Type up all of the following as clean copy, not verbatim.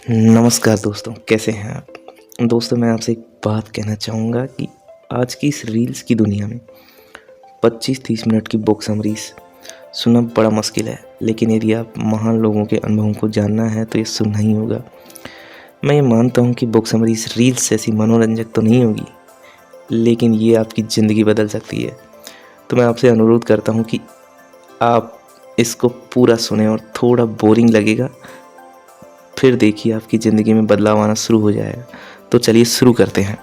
नमस्कार दोस्तों, कैसे हैं आप। दोस्तों, मैं आपसे एक बात कहना चाहूँगा कि आज की इस रील्स की दुनिया में 25-30 मिनट की बुक समरीज सुनना बड़ा मुश्किल है, लेकिन यदि आप महान लोगों के अनुभवों को जानना है तो ये सुनना ही होगा। मैं ये मानता हूँ कि बुक समरीज रील्स जैसी मनोरंजक तो नहीं होगी, लेकिन ये आपकी ज़िंदगी बदल सकती है। तो मैं आपसे अनुरोध करता हूँ कि आप इसको पूरा सुने, और थोड़ा बोरिंग लगेगा, फिर देखिए आपकी ज़िंदगी में बदलाव आना शुरू हो जाएगा। तो चलिए शुरू करते हैं।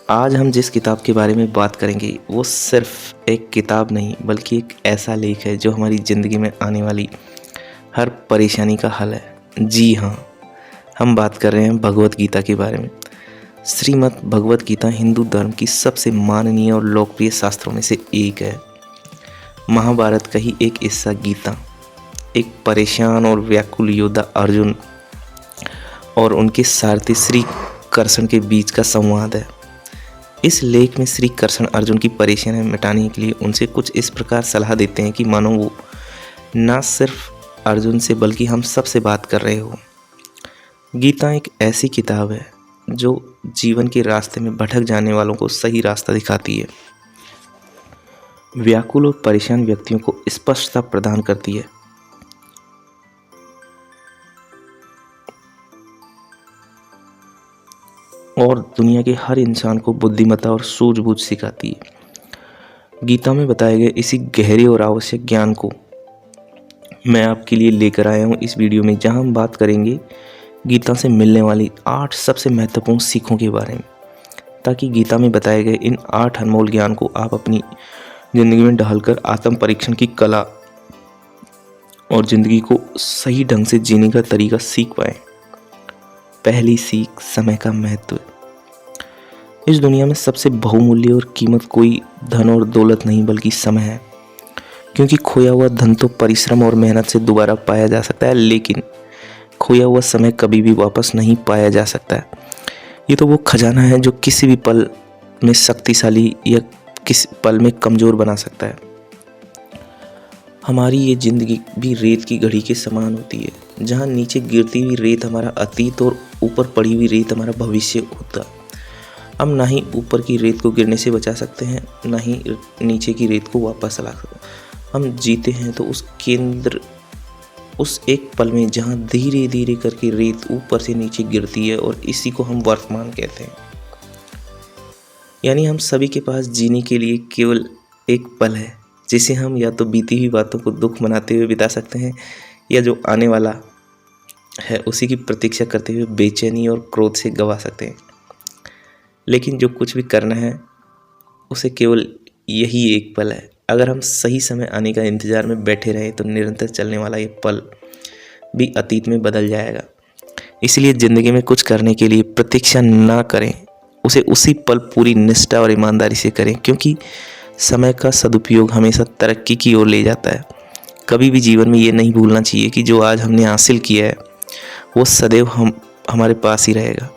आज हम जिस किताब के बारे में बात करेंगे वो सिर्फ एक किताब नहीं, बल्कि एक ऐसा लेख है जो हमारी ज़िंदगी में आने वाली हर परेशानी का हल है। जी हाँ, हम बात कर रहे हैं भगवत गीता के बारे में। श्रीमद् भगवत गीता हिंदू धर्म की सबसे माननीय और लोकप्रिय शास्त्रों में से एक है। महाभारत का ही एक हिस्सा गीता एक परेशान और व्याकुल योद्धा अर्जुन और उनके सारथी श्री कृष्ण के बीच का संवाद है। इस लेख में श्री कृष्ण अर्जुन की परेशानी मिटाने के लिए उनसे कुछ इस प्रकार सलाह देते हैं कि मानो वो ना सिर्फ अर्जुन से बल्कि हम सब से बात कर रहे हो। गीता एक ऐसी किताब है जो जीवन के रास्ते में भटक जाने वालों को सही रास्ता दिखाती है, व्याकुल और परेशान व्यक्तियों को स्पष्टता प्रदान करती है और दुनिया के हर इंसान को बुद्धिमत्ता और सूझबूझ सिखाती है। गीता में बताए गए इसी गहरे और आवश्यक ज्ञान को मैं आपके लिए लेकर आया हूँ इस वीडियो में, जहाँ हम बात करेंगे गीता से मिलने वाली 8 सबसे महत्वपूर्ण सीखों के बारे में, ताकि गीता में बताए गए इन 8 अनमोल ज्ञान को आप अपनी ज़िंदगी में ढालकर आत्म परीक्षण की कला और ज़िंदगी को सही ढंग से जीने का तरीका सीख पाएँ। पहली सीख, समय का महत्व। इस दुनिया में सबसे बहुमूल्य और कीमत कोई धन और दौलत नहीं बल्कि समय है, क्योंकि खोया हुआ धन तो परिश्रम और मेहनत से दोबारा पाया जा सकता है, लेकिन खोया हुआ समय कभी भी वापस नहीं पाया जा सकता है। ये तो वो खजाना है जो किसी भी पल में शक्तिशाली या किसी पल में कमज़ोर बना सकता है। हमारी ये ज़िंदगी भी रेत की घड़ी के समान होती है, जहाँ नीचे गिरती हुई रेत हमारा अतीत और ऊपर पड़ी हुई रेत हमारा भविष्य होता। हम ना ही ऊपर की रेत को गिरने से बचा सकते हैं, ना ही नीचे की रेत को वापस ला सकते हैं। हम जीते हैं तो उस केंद्र, उस एक पल में जहाँ धीरे धीरे करके रेत ऊपर से नीचे गिरती है, और इसी को हम वर्तमान कहते हैं। यानी हम सभी के पास जीने के लिए केवल एक पल है, जिसे हम या तो बीती हुई बातों को दुख मनाते हुए बिता सकते हैं, या जो आने वाला है उसी की प्रतीक्षा करते हुए बेचैनी और क्रोध से गवा सकते हैं। लेकिन जो कुछ भी करना है उसे केवल यही एक पल है। अगर हम सही समय आने का इंतज़ार में बैठे रहें तो निरंतर चलने वाला ये पल भी अतीत में बदल जाएगा। इसलिए ज़िंदगी में कुछ करने के लिए प्रतीक्षा ना करें, उसे उसी पल पूरी निष्ठा और ईमानदारी से करें, क्योंकि समय का सदुपयोग हमेशा तरक्की की ओर ले जाता है। कभी भी जीवन में ये नहीं भूलना चाहिए कि जो आज हमने हासिल किया है वो सदैव हमारे पास ही रहेगा।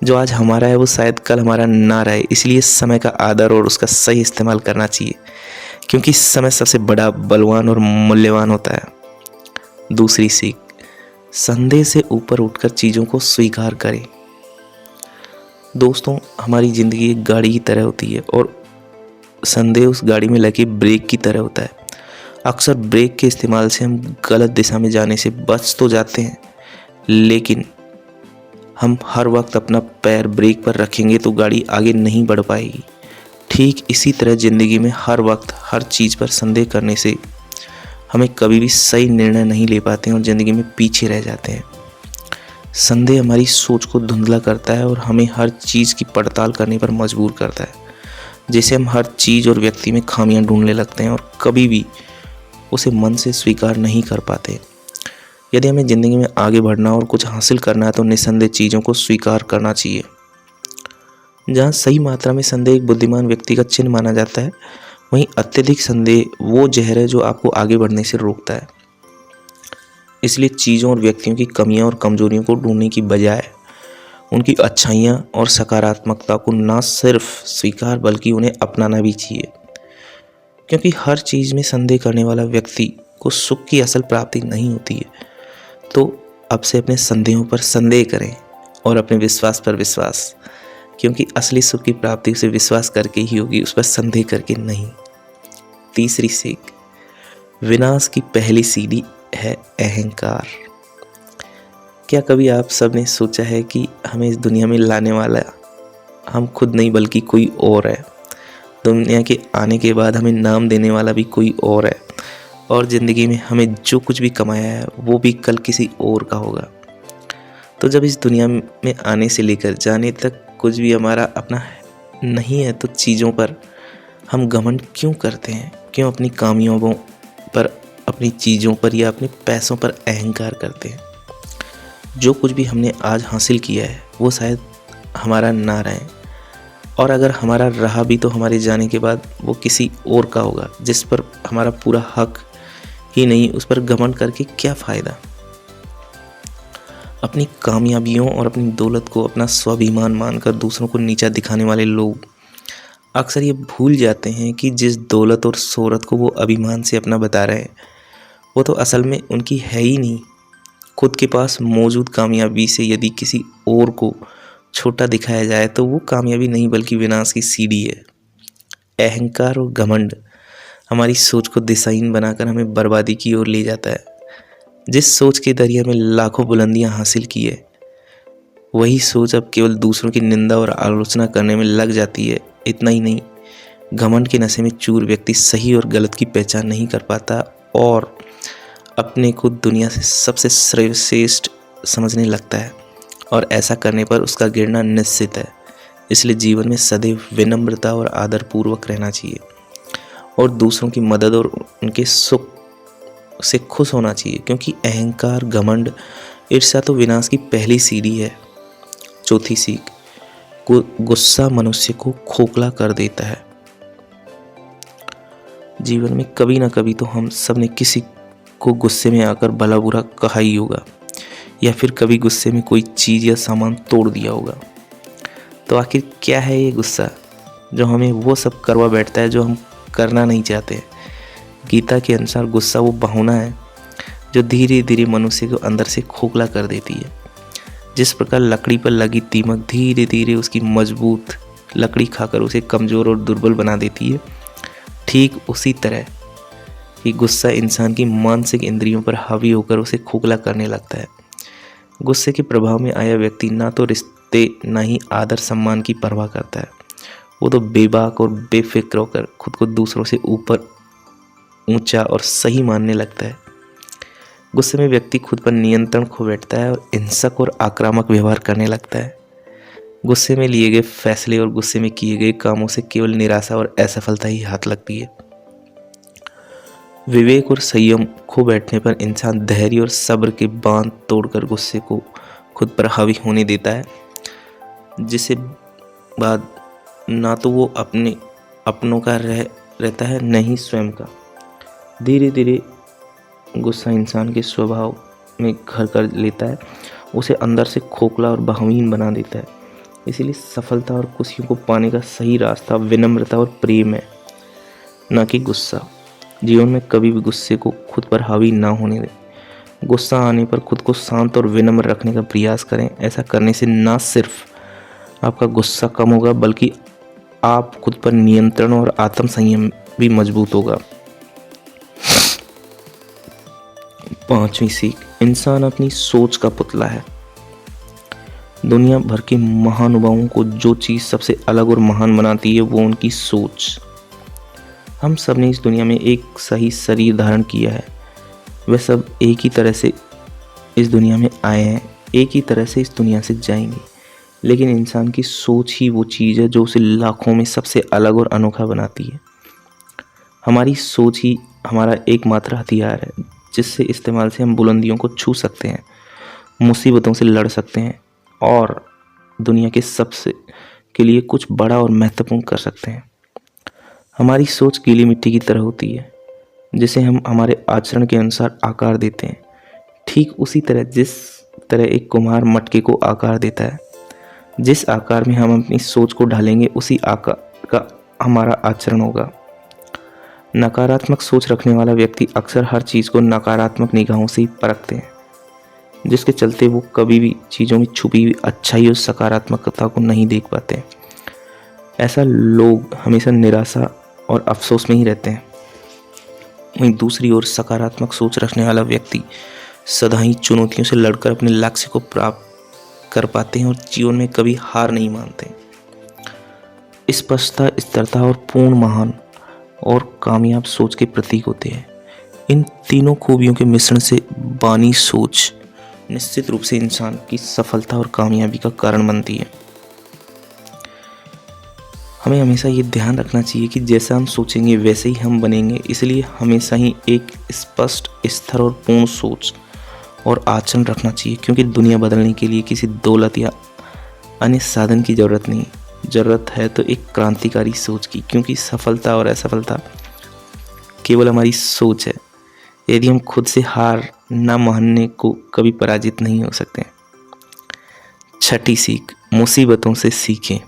जो आज हमारा है वो शायद कल हमारा ना रहे। इसलिए समय का आदर और उसका सही इस्तेमाल करना चाहिए, क्योंकि समय सबसे बड़ा, बलवान और मूल्यवान होता है। दूसरी सीख, संदेह से ऊपर उठकर चीज़ों को स्वीकार करें। दोस्तों, हमारी ज़िंदगी एक गाड़ी की तरह होती है और संदेह उस गाड़ी में लगे ब्रेक की तरह होता है। अक्सर ब्रेक के इस्तेमाल से हम गलत दिशा में जाने से बच तो जाते हैं, लेकिन हम हर वक्त अपना पैर ब्रेक पर रखेंगे तो गाड़ी आगे नहीं बढ़ पाएगी। ठीक इसी तरह ज़िंदगी में हर वक्त हर चीज़ पर संदेह करने से हमें कभी भी सही निर्णय नहीं ले पाते हैं और ज़िंदगी में पीछे रह जाते हैं। संदेह हमारी सोच को धुंधला करता है और हमें हर चीज़ की पड़ताल करने पर मजबूर करता है, जैसे हम हर चीज़ और व्यक्ति में खामियां ढूंढने लगते हैं और कभी भी उसे मन से स्वीकार नहीं कर पाते। यदि हमें ज़िंदगी में आगे बढ़ना और कुछ हासिल करना है तो निस्संदेह चीज़ों को स्वीकार करना चाहिए। जहाँ सही मात्रा में संदेह एक बुद्धिमान व्यक्ति का चिन्ह माना जाता है, वहीं अत्यधिक संदेह वो जहर है जो आपको आगे बढ़ने से रोकता है। इसलिए चीज़ों और व्यक्तियों की कमियां और कमजोरियों को ढूंढने की बजाय उनकी अच्छाइयाँ और सकारात्मकता को ना सिर्फ स्वीकार बल्कि उन्हें अपनाना भी चाहिए, क्योंकि हर चीज़ में संदेह करने वाला व्यक्ति को सुख की असल प्राप्ति नहीं होती है, तो अब से अपने संदेहों पर संदेह करें और अपने विश्वास पर विश्वास, क्योंकि असली सुख की प्राप्ति उसे विश्वास करके ही होगी, उस पर संदेह करके नहीं। तीसरी सीख, विनाश की पहली सीढ़ी है अहंकार। क्या कभी आप सब ने सोचा है कि हमें इस दुनिया में लाने वाला हम खुद नहीं बल्कि कोई और है। दुनिया के आने के बाद हमें नाम देने वाला भी कोई और है, और ज़िंदगी में हमें जो कुछ भी कमाया है वो भी कल किसी और का होगा। तो जब इस दुनिया में आने से लेकर जाने तक कुछ भी हमारा अपना नहीं है, तो चीज़ों पर हम घमंड क्यों करते हैं? क्यों अपनी कामयाबियों पर, अपनी चीज़ों पर या अपने पैसों पर अहंकार करते हैं? जो कुछ भी हमने आज हासिल किया है वो शायद हमारा ना रहे, और अगर हमारा रहा भी तो हमारे जाने के बाद वो किसी और का होगा, जिस पर हमारा पूरा हक ही नहीं। उस पर घमंड करके क्या फ़ायदा? अपनी कामयाबियों और अपनी दौलत को अपना स्वाभिमान मानकर दूसरों को नीचा दिखाने वाले लोग अक्सर ये भूल जाते हैं कि जिस दौलत और शोहरत को वो अभिमान से अपना बता रहे हैं वो तो असल में उनकी है ही नहीं। खुद के पास मौजूद कामयाबी से यदि किसी और को छोटा दिखाया जाए तो वो कामयाबी नहीं बल्कि विनाश की सीढ़ी है। अहंकार और घमंड हमारी सोच को दिशाहीन बनाकर हमें बर्बादी की ओर ले जाता है। जिस सोच के दरिया में लाखों बुलंदियां हासिल की है, वही सोच अब केवल दूसरों की निंदा और आलोचना करने में लग जाती है। इतना ही नहीं, घमंड के नशे में चूर व्यक्ति सही और गलत की पहचान नहीं कर पाता और अपने को दुनिया से सबसे श्रेष्ठ समझने लगता है, और ऐसा करने पर उसका गिरना निश्चित है। इसलिए जीवन में सदैव विनम्रता और आदरपूर्वक रहना चाहिए और दूसरों की मदद और उनके सुख से खुश होना चाहिए, क्योंकि अहंकार, घमंड, ईर्ष्या तो विनाश की पहली सीढ़ी है। चौथी सीख, गुस्सा मनुष्य को खोखला कर देता है। जीवन में कभी ना कभी तो हम सब ने किसी को गुस्से में आकर भला बुरा कहा ही होगा, या फिर कभी गुस्से में कोई चीज़ या सामान तोड़ दिया होगा। तो आखिर क्या है ये गुस्सा जो हमें वो सब करवा बैठता है जो हम करना नहीं चाहते? गीता के अनुसार गुस्सा वो भावना है जो धीरे धीरे मनुष्य को अंदर से खोखला कर देती है। जिस प्रकार लकड़ी पर लगी दीमक धीरे धीरे उसकी मजबूत लकड़ी खाकर उसे कमज़ोर और दुर्बल बना देती है, ठीक उसी तरह कि गुस्सा इंसान की मानसिक इंद्रियों पर हावी होकर उसे खोखला करने लगता है। गुस्से के प्रभाव में आया व्यक्ति ना तो रिश्ते ना ही आदर सम्मान की परवाह करता है। वो तो बेबाक और बेफिक्र होकर खुद को दूसरों से ऊपर, ऊंचा और सही मानने लगता है। गुस्से में व्यक्ति खुद पर नियंत्रण खो बैठता है और हिंसक और आक्रामक व्यवहार करने लगता है। गुस्से में लिए गए फैसले और गुस्से में किए गए कामों से केवल निराशा और असफलता ही हाथ लगती है। विवेक और संयम खो बैठने पर इंसान धैर्य और सब्र के बांध तोड़कर गुस्से को खुद पर हावी होने देता है, जिससे बाद ना तो वो अपनों का रहता है न ही स्वयं का। धीरे धीरे गुस्सा इंसान के स्वभाव में घर कर लेता है, उसे अंदर से खोखला और बहमीन बना देता है। इसीलिए सफलता और खुशियों को पाने का सही रास्ता विनम्रता और प्रेम है, न कि गुस्सा। जीवन में कभी भी गुस्से को खुद पर हावी ना होने दें। गुस्सा आने पर खुद को शांत और विनम्र रखने का प्रयास करें। ऐसा करने से ना सिर्फ आपका गुस्सा कम होगा बल्कि आप खुद पर नियंत्रण और आत्म संयम भी मजबूत होगा। पांचवी सीख, इंसान अपनी सोच का पुतला है। दुनिया भर के महानुभावों को जो चीज़ सबसे अलग और महान बनाती है वो उनकी सोच। हम सब ने इस दुनिया में एक सही शरीर धारण किया है। वे सब एक ही तरह से इस दुनिया में आए हैं, एक ही तरह से इस दुनिया से जाएंगे, लेकिन इंसान की सोच ही वो चीज़ है जो उसे लाखों में सबसे अलग और अनोखा बनाती है। हमारी सोच ही हमारा एकमात्र हथियार है, जिससे इस्तेमाल से हम बुलंदियों को छू सकते हैं, मुसीबतों से लड़ सकते हैं और दुनिया के सबसे के लिए कुछ बड़ा और महत्वपूर्ण कर सकते हैं। हमारी सोच गीली मिट्टी की तरह होती है, जिसे हम हमारे आचरण के अनुसार आकार देते हैं। ठीक उसी तरह जिस तरह एक कुम्हार मटके को आकार देता है, जिस आकार में हम अपनी सोच को ढालेंगे उसी आकार का हमारा आचरण होगा। नकारात्मक सोच रखने वाला व्यक्ति अक्सर हर चीज़ को नकारात्मक निगाहों से ही परखते हैं, जिसके चलते वो कभी भी चीज़ों में छुपी हुई अच्छाई और सकारात्मकता को नहीं देख पाते। ऐसा लोग हमेशा निराशा और अफसोस में ही रहते हैं। वहीं दूसरी ओर सकारात्मक सोच रखने वाला व्यक्ति सदा ही चुनौतियों से लड़कर अपने लक्ष्य को प्राप्त कर पाते हैं और जीवन में कभी हार नहीं मानते। स्पष्टता, स्थिरता और पूर्ण महान और कामयाब सोच के प्रतीक होते हैं। इन तीनों खूबियों के मिश्रण से बानी सोच निश्चित रूप से इंसान की सफलता और कामयाबी का कारण बनती है। हमें हमेशा ये ध्यान रखना चाहिए कि जैसा हम सोचेंगे वैसे ही हम बनेंगे। इसलिए हमेशा ही एक स्पष्ट, स्थिर और पूर्ण सोच और आचरण रखना चाहिए, क्योंकि दुनिया बदलने के लिए किसी दौलत या अन्य साधन की ज़रूरत नहीं, ज़रूरत है तो एक क्रांतिकारी सोच की, क्योंकि सफलता और असफलता केवल हमारी सोच है। यदि हम खुद से हार न मानने को कभी पराजित नहीं हो सकते। छठी सीख, मुसीबतों से सीखें।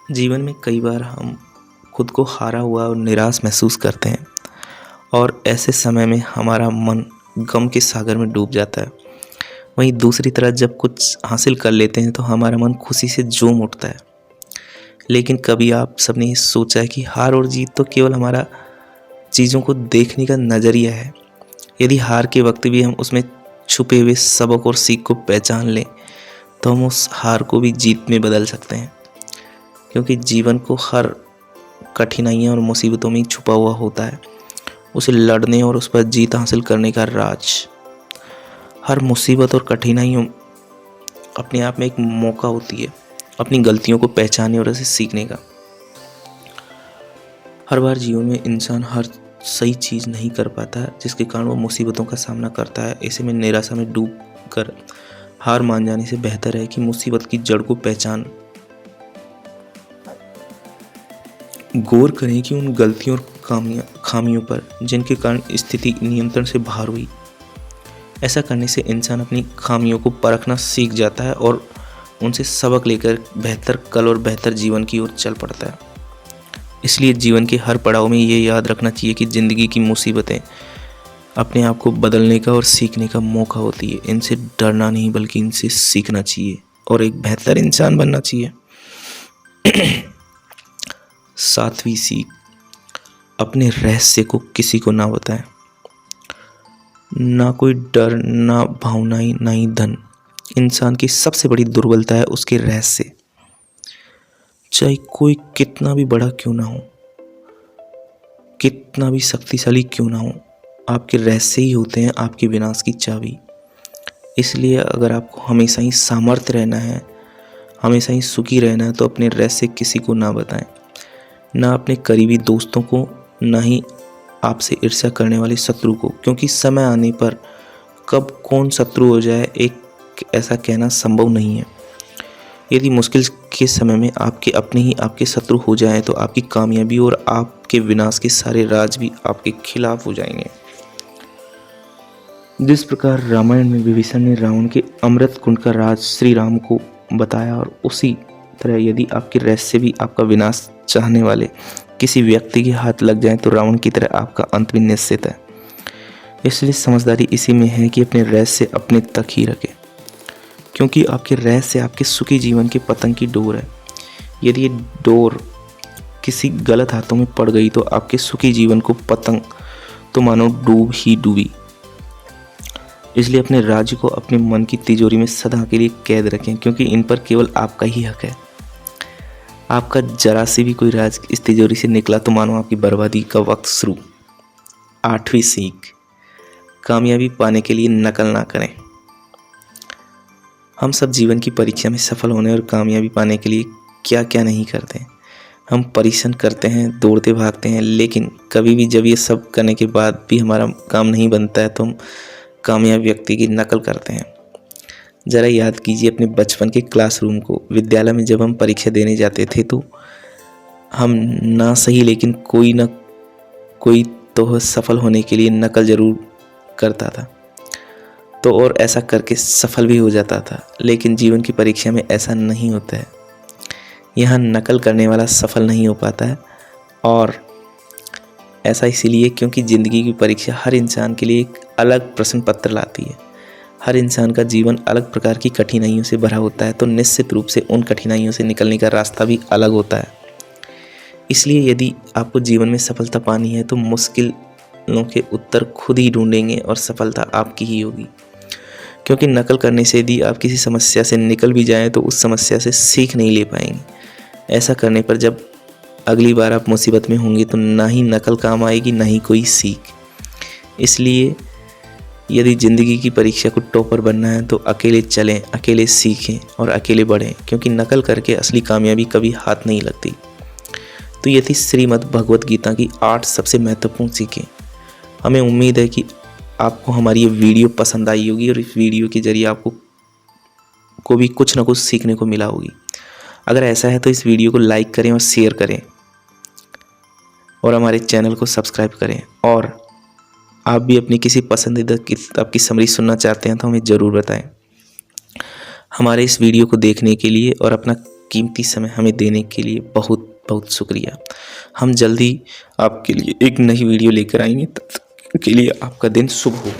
जीवन में कई बार हम खुद को हारा हुआ और निराश महसूस करते हैं और ऐसे समय में हमारा मन गम के सागर में डूब जाता है। वहीं दूसरी तरफ जब कुछ हासिल कर लेते हैं तो हमारा मन खुशी से झूम उठता है। लेकिन कभी आप सबने ये सोचा है कि हार और जीत तो केवल हमारा चीज़ों को देखने का नज़रिया है। यदि हार के वक्त भी हम उसमें छुपे हुए सबक और सीख को पहचान लें तो हम उस हार को भी जीत में बदल सकते हैं, क्योंकि जीवन को हर कठिनाइयाँ और मुसीबतों में छुपा हुआ होता है उसे लड़ने और उस पर जीत हासिल करने का राज। हर मुसीबत और कठिनाइयों अपने आप में एक मौका होती है अपनी गलतियों को पहचानने और उसे सीखने का। हर बार जीवन में इंसान हर सही चीज़ नहीं कर पाता है, जिसके कारण वो मुसीबतों का सामना करता है। ऐसे में निराशा में डूब कर हार मान जाने से बेहतर है कि मुसीबत की जड़ को पहचान गौर करें कि उन गलतियों और खामियों पर जिनके कारण स्थिति नियंत्रण से बाहर हुई। ऐसा करने से इंसान अपनी खामियों को परखना सीख जाता है और उनसे सबक लेकर बेहतर कल और बेहतर जीवन की ओर चल पड़ता है। इसलिए जीवन के हर पड़ाव में ये याद रखना चाहिए कि ज़िंदगी की मुसीबतें अपने आप को बदलने का और सीखने का मौका होती है। इनसे डरना नहीं बल्कि इनसे सीखना चाहिए और एक बेहतर इंसान बनना चाहिए। सातवीं सीख, अपने रहस्य को किसी को ना बताएं। ना कोई डर, ना भावनाएं, ना ही धन। इंसान की सबसे बड़ी दुर्बलता है उसके रहस्य। चाहे कोई कितना भी बड़ा क्यों ना हो, कितना भी शक्तिशाली क्यों ना हो, आपके रहस्य ही होते हैं आपके विनाश की चाबी। इसलिए अगर आपको हमेशा ही सामर्थ्य रहना है, हमेशा ही सुखी रहना है, तो अपने रहस्य किसी को ना बताएं, ना अपने करीबी दोस्तों को, ना ही आपसे ईर्ष्या करने वाले शत्रु को, क्योंकि समय आने पर कब कौन शत्रु हो जाए एक ऐसा कहना संभव नहीं है। यदि मुश्किल के समय में आपके अपने ही आपके शत्रु हो जाएं तो आपकी कामयाबी और आपके विनाश के सारे राज भी आपके खिलाफ हो जाएंगे। जिस प्रकार रामायण में विभीषण ने रावण के अमृत कुंड का राज श्री राम को बताया, और उसी तरह यदि आपके रहस्य भी आपका विनाश चाहने वाले किसी व्यक्ति के हाथ लग जाए तो रावण की तरह आपका अंत भी निश्चित है। इसलिए समझदारी इसी में है कि अपने रहस्य अपने तक ही रखें, क्योंकि आपके रहस्य आपके सुखी जीवन के पतंग की डोर है। यदि ये डोर किसी गलत हाथों में पड़ गई तो आपके सुखी जीवन को पतंग तो मानो डूब ही डूबी। इसलिए अपने राज्य को अपने मन की तिजोरी में सदा के लिए कैद रखें, क्योंकि इन पर केवल आपका ही हक है। आपका जरा से भी कोई राज इस तिजोरी से निकला तो मानो आपकी बर्बादी का वक्त शुरू। आठवीं सीख, कामयाबी पाने के लिए नकल ना करें। हम सब जीवन की परीक्षा में सफल होने और कामयाबी पाने के लिए क्या क्या नहीं करते। हम परिश्रम करते हैं, दौड़ते भागते हैं, लेकिन कभी भी जब ये सब करने के बाद भी हमारा काम नहीं बनता है तो हम कामयाब व्यक्ति की नकल करते हैं। ज़रा याद कीजिए अपने बचपन के क्लासरूम को। विद्यालय में जब हम परीक्षा देने जाते थे तो हम ना सही लेकिन कोई ना कोई तो सफल होने के लिए नकल ज़रूर करता था, तो और ऐसा करके सफल भी हो जाता था। लेकिन जीवन की परीक्षा में ऐसा नहीं होता है। यहाँ नकल करने वाला सफल नहीं हो पाता है और ऐसा इसीलिए क्योंकि ज़िंदगी की परीक्षा हर इंसान के लिए एक अलग प्रश्न पत्र लाती है। हर इंसान का जीवन अलग प्रकार की कठिनाइयों से भरा होता है, तो निश्चित रूप से उन कठिनाइयों से निकलने का रास्ता भी अलग होता है। इसलिए यदि आपको जीवन में सफलता पानी है तो मुश्किलों के उत्तर खुद ही ढूंढेंगे और सफलता आपकी ही होगी। क्योंकि नकल करने से यदि आप किसी समस्या से निकल भी जाएं तो उस समस्या से सीख नहीं ले पाएंगे। ऐसा करने पर जब अगली बार आप मुसीबत में होंगे तो ना ही नकल काम आएगी, ना ही कोई सीख। इसलिए यदि ज़िंदगी की परीक्षा को टॉपर बनना है तो अकेले चलें, अकेले सीखें और अकेले बढ़ें, क्योंकि नकल करके असली कामयाबी कभी हाथ नहीं लगती। तो ये थी श्रीमद् भगवत गीता की 8 सबसे महत्वपूर्ण सीखें। हमें उम्मीद है कि आपको हमारी ये वीडियो पसंद आई होगी और इस वीडियो के ज़रिए आपको भी कुछ ना कुछ सीखने को मिला होगी। अगर ऐसा है तो इस वीडियो को लाइक करें और शेयर करें और हमारे चैनल को सब्सक्राइब करें। और आप भी अपनी किसी पसंदीदा किताब की समरी सुनना चाहते हैं तो हमें ज़रूर बताएं। हमारे इस वीडियो को देखने के लिए और अपना कीमती समय हमें देने के लिए बहुत बहुत शुक्रिया। हम जल्दी आपके लिए एक नई वीडियो लेकर आएंगे। तब तक के लिए आपका दिन शुभ हो।